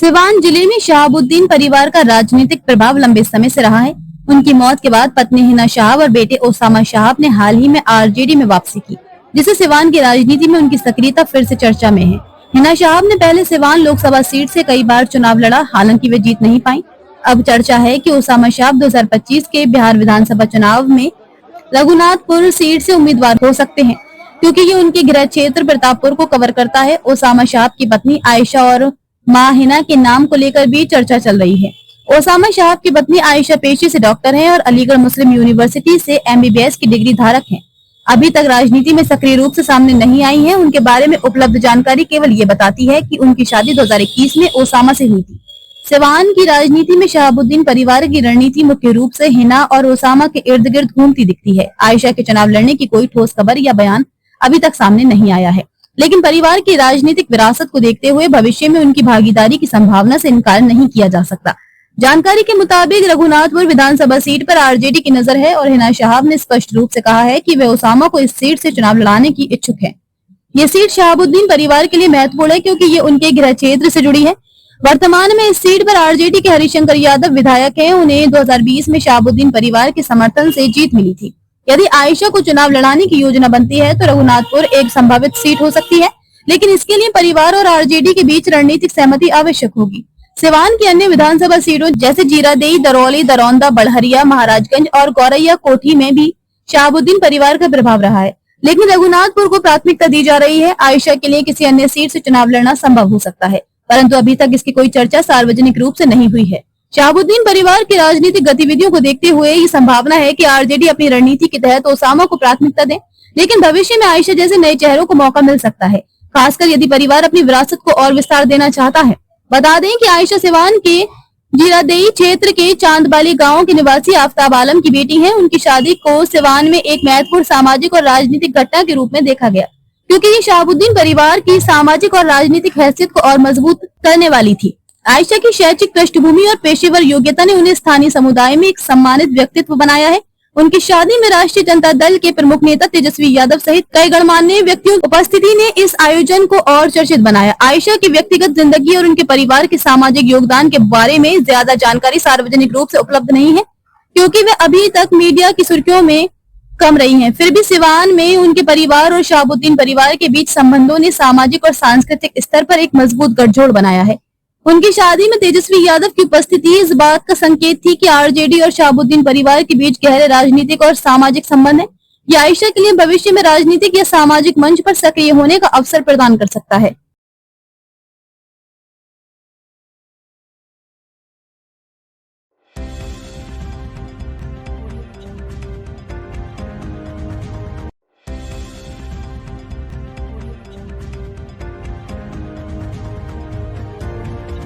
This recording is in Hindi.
सिवान जिले में शहाबुद्दीन परिवार का राजनीतिक प्रभाव लंबे समय से रहा है। उनकी मौत के बाद पत्नी हिना शहाब और बेटे ओसामा शहाब ने हाल ही में आरजेडी में वापसी की, जिससे सिवान की राजनीति में उनकी सक्रियता फिर से चर्चा में है। हिना शहाब ने पहले सिवान लोकसभा सीट से कई बार चुनाव लड़ा, हालांकि वे जीत नहीं पाई। अब चर्चा है कि ओसामा शहाब 2025 के बिहार विधानसभा चुनाव में रघुनाथपुर सीट से उम्मीदवार हो सकते हैं, क्योंकि ये उनके गृह क्षेत्र प्रतापपुर को कवर करता है। ओसामा शहाब की पत्नी आयशा और मां हिना के नाम को लेकर भी चर्चा चल रही है। ओसामा शहाब की पत्नी आयशा पेशे से डॉक्टर हैं और अलीगढ़ मुस्लिम यूनिवर्सिटी से एमबीबीएस की डिग्री धारक हैं। अभी तक राजनीति में सक्रिय रूप से सामने नहीं आई हैं। उनके बारे में उपलब्ध जानकारी केवल ये बताती है कि उनकी शादी 2021 में ओसामा से हुई थी। सिवान की राजनीति में शहाबुद्दीन परिवार की रणनीति मुख्य रूप से हिना और ओसामा के इर्द गिर्द घूमती दिखती है। आयशा के चुनाव लड़ने की कोई ठोस खबर या बयान अभी तक सामने नहीं आया है, लेकिन परिवार की राजनीतिक विरासत को देखते हुए भविष्य में उनकी भागीदारी की संभावना से इनकार नहीं किया जा सकता। जानकारी के मुताबिक रघुनाथपुर विधानसभा सीट पर आरजेडी की नजर है और हिना शहाब ने स्पष्ट रूप से कहा है कि वे ओसामा को इस सीट से चुनाव लड़ाने की इच्छुक है। ये सीट शहाबुद्दीन परिवार के लिए महत्वपूर्ण है, क्योंकि ये उनके गृह क्षेत्र से जुड़ी है। वर्तमान में इस सीट पर आरजेडी के हरिशंकर यादव विधायक हैं। उन्हें 2020 में शहाबुद्दीन परिवार के समर्थन से जीत मिली थी। यदि आयशा को चुनाव लड़ाने की योजना बनती है तो रघुनाथपुर एक संभावित सीट हो सकती है, लेकिन इसके लिए परिवार और आरजेडी के बीच रणनीतिक सहमति आवश्यक होगी। सिवान की अन्य विधानसभा सीटों जैसे जीरादेई, दरौली, दरौंदा, बड़हरिया, महाराजगंज और गौरैया कोठी में भी शहाबुद्दीन परिवार का प्रभाव रहा है, लेकिन रघुनाथपुर को प्राथमिकता दी जा रही है। आयशा के लिए किसी अन्य सीट से चुनाव लड़ना संभव हो सकता है, परंतु अभी तक इसकी कोई चर्चा सार्वजनिक रूप से नहीं हुई है। शहाबुद्दीन परिवार की राजनीतिक गतिविधियों को देखते हुए ये संभावना है कि आरजेडी अपनी रणनीति के तहत ओसामा को प्राथमिकता दे, लेकिन भविष्य में आयशा जैसे नए चेहरों को मौका मिल सकता है, खासकर यदि परिवार अपनी विरासत को और विस्तार देना चाहता है। बता दें कि आयशा सिवान के जीरादेई क्षेत्र के चांदबाली गांव के निवासी आफ्ताब आलम की बेटी हैं। उनकी शादी को सिवान में एक महत्वपूर्ण सामाजिक और राजनीतिक घटना के रूप में देखा गया, क्योंकि ये शहाबुद्दीन परिवार की सामाजिक और राजनीतिक हैसियत को और मजबूत करने वाली थी। आयशा की शैक्षिक पृष्ठभूमि और पेशेवर योग्यता ने उन्हें स्थानीय समुदाय में एक सम्मानित व्यक्तित्व बनाया है। उनकी शादी में राष्ट्रीय जनता दल के प्रमुख नेता तेजस्वी यादव सहित कई गणमान्य व्यक्तियों की उपस्थिति ने इस आयोजन को और चर्चित बनाया। आयशा की व्यक्तिगत जिंदगी और उनके परिवार के सामाजिक योगदान के बारे में ज्यादा जानकारी सार्वजनिक रूप से उपलब्ध नहीं है, क्योंकि वे अभी तक मीडिया की सुर्खियों में कम रही हैं। फिर भी सिवान में उनके परिवार और शहाबुद्दीन परिवार के बीच संबंधों ने सामाजिक और सांस्कृतिक स्तर पर एक मजबूत गठजोड़ बनाया है। उनकी शादी में तेजस्वी यादव की उपस्थिति इस बात का संकेत थी कि आरजेडी और शहाबुद्दीन परिवार के बीच गहरे राजनीतिक और सामाजिक संबंध है। यह आयशा के लिए भविष्य में राजनीतिक या सामाजिक मंच पर सक्रिय होने का अवसर प्रदान कर सकता है।